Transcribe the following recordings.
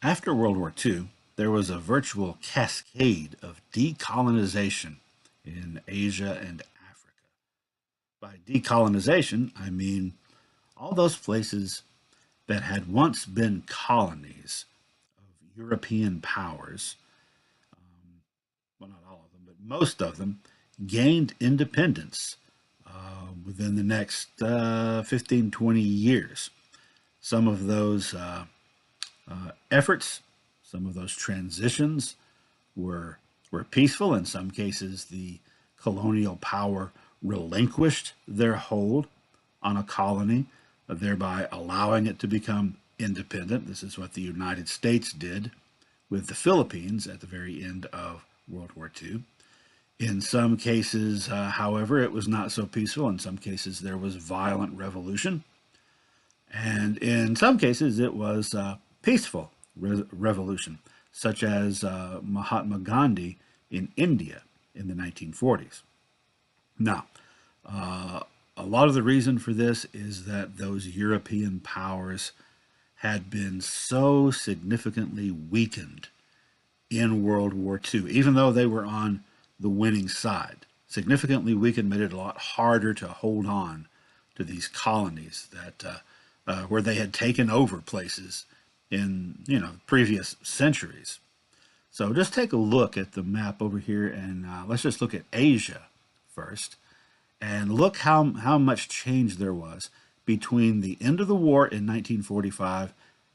After World War II, there was a virtual cascade of decolonization in Asia and Africa. By decolonization, I mean all those places that had once been colonies of European powers, well, not all of them, but most of them, gained independence within the next 15, 20 years. Some of those efforts, some of those transitions were peaceful. In some cases, the colonial power relinquished their hold on a colony, thereby allowing it to become independent. This is what the United States did with the Philippines at the very end of World War II. In some cases, however, it was not so peaceful. In some cases, there was violent revolution. And in some cases, it was peaceful revolution, such as Mahatma Gandhi in India in the 1940s. Now, a lot of the reason for this is that those European powers had been so significantly weakened in World War II, even though they were on the winning side. Significantly weakened made it a lot harder to hold on to these colonies that where they had taken over places in previous centuries. So just take a look at the map over here, and let's just look at Asia first, and look how much change there was between the end of the war in 1945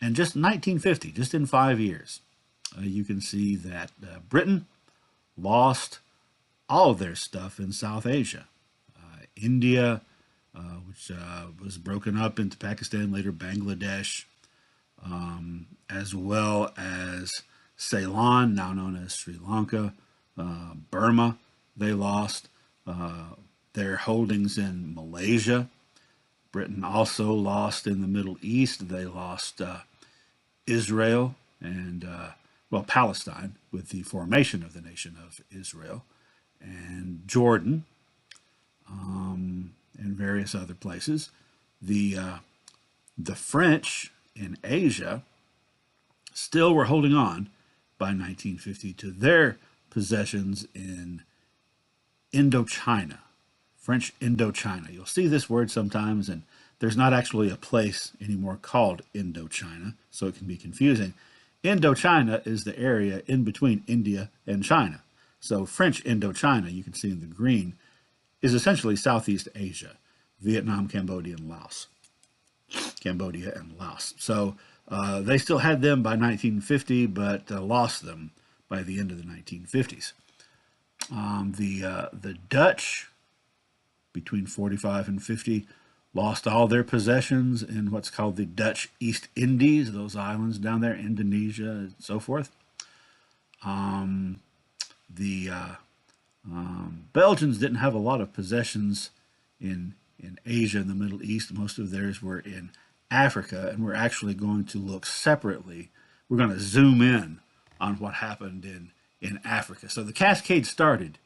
and just 1950, just in 5 years. You can see that Britain lost all of their stuff in South Asia. India, which was broken up into Pakistan, later Bangladesh, as well as Ceylon, now known as Sri Lanka, Burma, they lost their holdings in Malaysia. Britain also lost in the Middle East. They lost Israel and, Palestine with the formation of the nation of Israel, and Jordan, and various other places. The French in Asia still were holding on by 1950 to their possessions in Indochina, French Indochina. You'll see this word sometimes, and there's not actually a place anymore called Indochina, so it can be confusing. Indochina is the area in between India and China. So French Indochina, you can see in the green, is essentially Southeast Asia, Vietnam, Cambodia, and Laos. So they still had them by 1950, but lost them by the end of the 1950s. The Dutch, between 45 and 50, lost all their possessions in what's called the Dutch East Indies, those islands down there, Indonesia, and so forth. The Belgians didn't have a lot of possessions in Asia and the Middle East. Most of theirs were in Africa, and we're actually going to look separately. We're going to zoom in on what happened in Africa. So the cascade started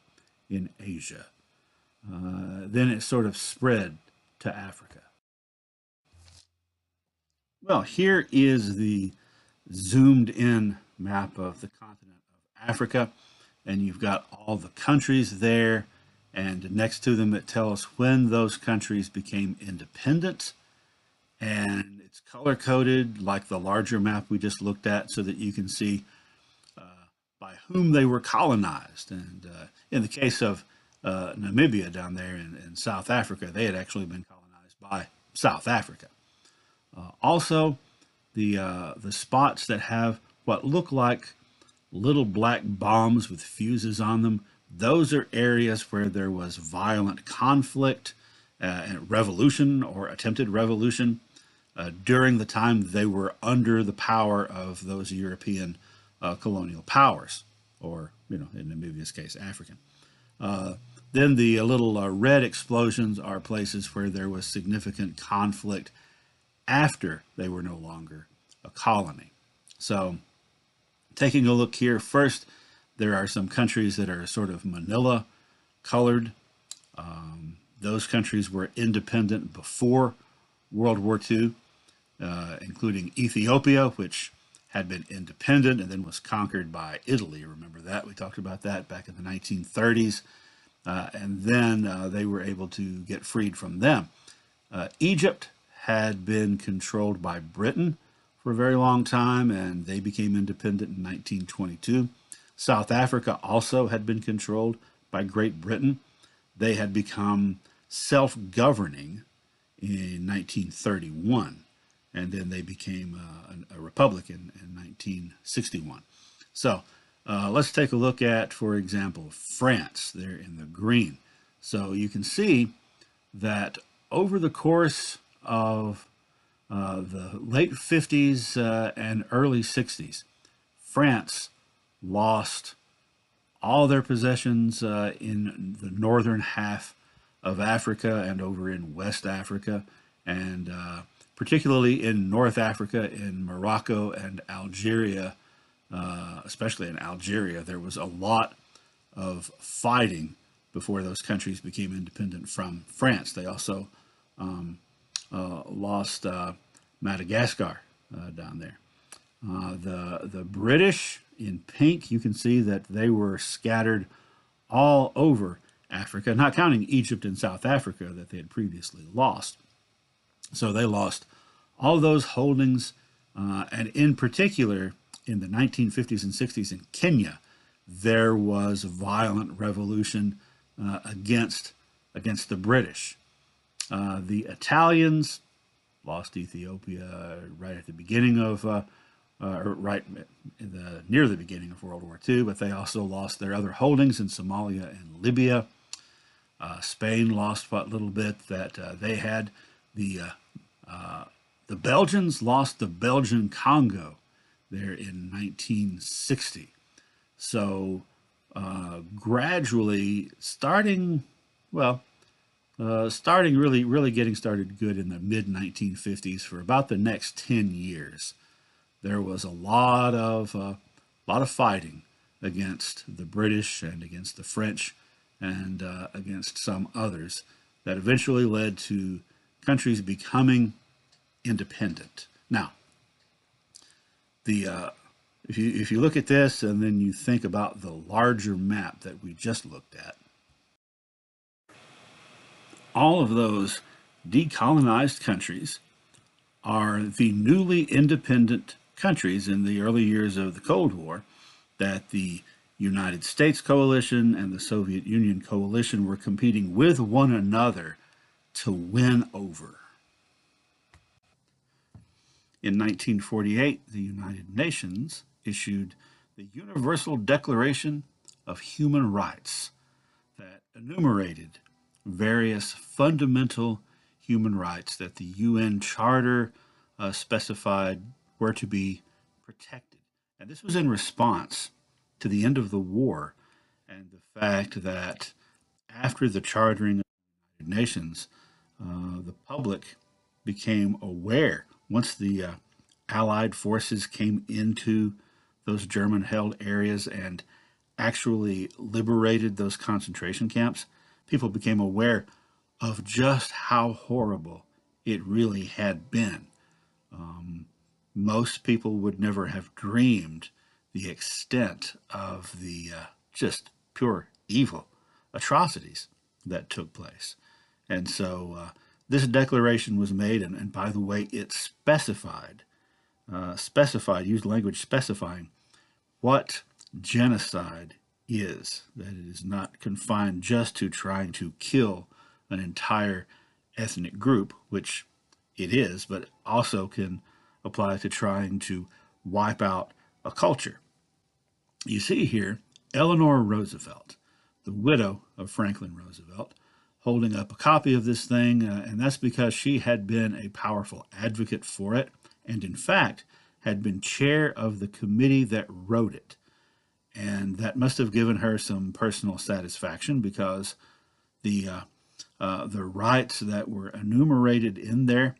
in Asia. Then it sort of spread to Africa. Well, here is the zoomed in map of the continent of Africa, and you've got all the countries there, and next to them it tells when those countries became independent, and it's color coded like the larger map we just looked at, so that you can see by whom they were colonized. And in the case of Namibia down there in South Africa, they had actually been colonized by South Africa. Also, the spots that have what look like little black bombs with fuses on them, those are areas where there was violent conflict and revolution or attempted revolution during the time they were under the power of those European colonial powers, or, in Namibia's case, African. Then the little red explosions are places where there was significant conflict after they were no longer a colony. So taking a look here, first, there are some countries that are sort of Manila colored. Those countries were independent before World War II, including Ethiopia, which had been independent and then was conquered by Italy. Remember that? We talked about that back in the 1930s. And then they were able to get freed from them. Egypt had been controlled by Britain for a very long time, and they became independent in 1922. South Africa also had been controlled by Great Britain. They had become self-governing in 1931, and then they became a republic in 1961. So let's take a look at, for example, France. They're in the green. So you can see that over the course of the late 50s and early 60s, France lost all their possessions in the northern half of Africa and over in West Africa, and particularly in North Africa, in Morocco and Algeria, especially in Algeria. There was a lot of fighting before those countries became independent from France. They also lost Madagascar down there. The British in pink, you can see that they were scattered all over Africa, not counting Egypt and South Africa that they had previously lost. So they lost all those holdings, and in particular, in the 1950s and 60s in Kenya, there was a violent revolution against the British. The Italians lost Ethiopia right at the beginning of, near the beginning of World War II, but they also lost their other holdings in Somalia and Libya. Spain lost what little bit that they had. The Belgians lost the Belgian Congo there in 1960. So gradually, starting really getting started good in the mid 1950s for about the next 10 years, there was a lot of fighting against the British and against the French and against some others that eventually led to countries becoming independent. Now, if you look at this and then you think about the larger map that we just looked at, all of those decolonized countries are the newly independent countries in the early years of the Cold War that the United States coalition and the Soviet Union coalition were competing with one another to win over. In 1948, the United Nations issued the Universal Declaration of Human Rights that enumerated various fundamental human rights that the UN Charter specified were to be protected. And this was in response to the end of the war and the fact that after the chartering of the United Nations, the public became aware once the Allied forces came into those German held areas and actually liberated those concentration camps. People became aware of just how horrible it really had been. Most people would never have dreamed the extent of the just pure evil atrocities that took place. And so this declaration was made, and by the way, it used language specifying what genocide is, that it is not confined just to trying to kill an entire ethnic group, which it is, but also can apply to trying to wipe out a culture. You see here Eleanor Roosevelt, the widow of Franklin Roosevelt, holding up a copy of this thing, and that's because she had been a powerful advocate for it, and in fact had been chair of the committee that wrote it. And that must have given her some personal satisfaction because the rights that were enumerated in there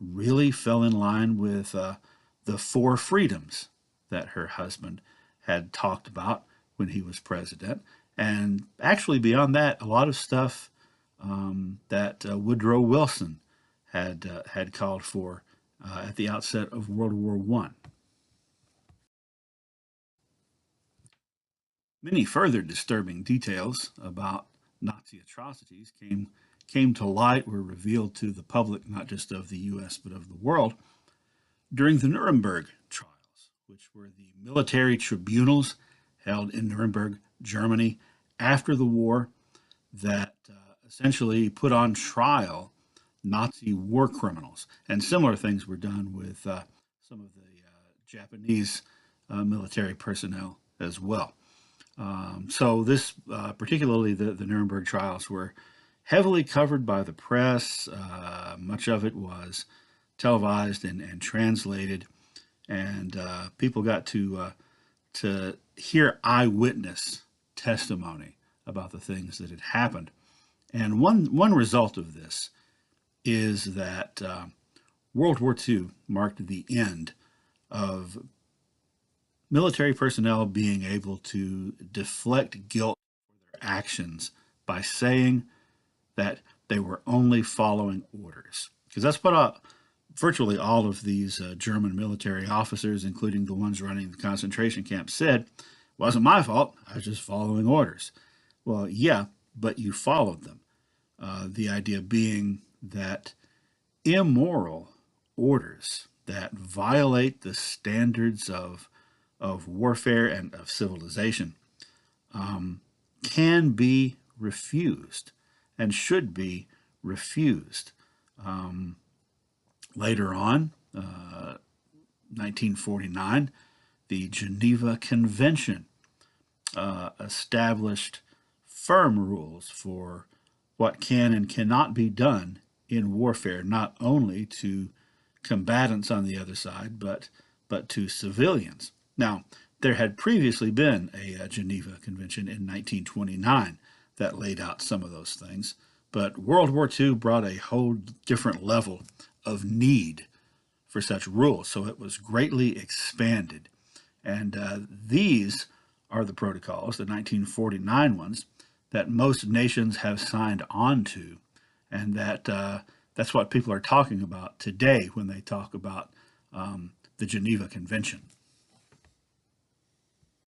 really fell in line with the four freedoms that her husband had talked about when he was president. And actually, beyond that, a lot of stuff that Woodrow Wilson had called for at the outset of World War I. Many further disturbing details about Nazi atrocities came to light, were revealed to the public, not just of the U.S., but of the world, during the Nuremberg Trials, which were the military tribunals held in Nuremberg, Germany, after the war that essentially put on trial Nazi war criminals. And similar things were done with some of the Japanese military personnel as well. So this, particularly the Nuremberg trials, were heavily covered by the press. Much of it was televised and translated, and people got to hear eyewitness testimony about the things that had happened. And one result of this is that World War II marked the end of military personnel being able to deflect guilt for their actions by saying that they were only following orders. Because that's what virtually all of these German military officers, including the ones running the concentration camps, said, "It wasn't my fault. I was just following orders." Well, yeah, but you followed them. The idea being that immoral orders that violate the standards of warfare and of civilization can be refused and should be refused. Later on, 1949, the Geneva Convention established firm rules for what can and cannot be done in warfare, not only to combatants on the other side, but to civilians. Now, there had previously been a Geneva Convention in 1929 that laid out some of those things, but World War II brought a whole different level of need for such rules, so it was greatly expanded. And these are the protocols, the 1949 ones, that most nations have signed on to, and that's what people are talking about today when they talk about the Geneva Convention.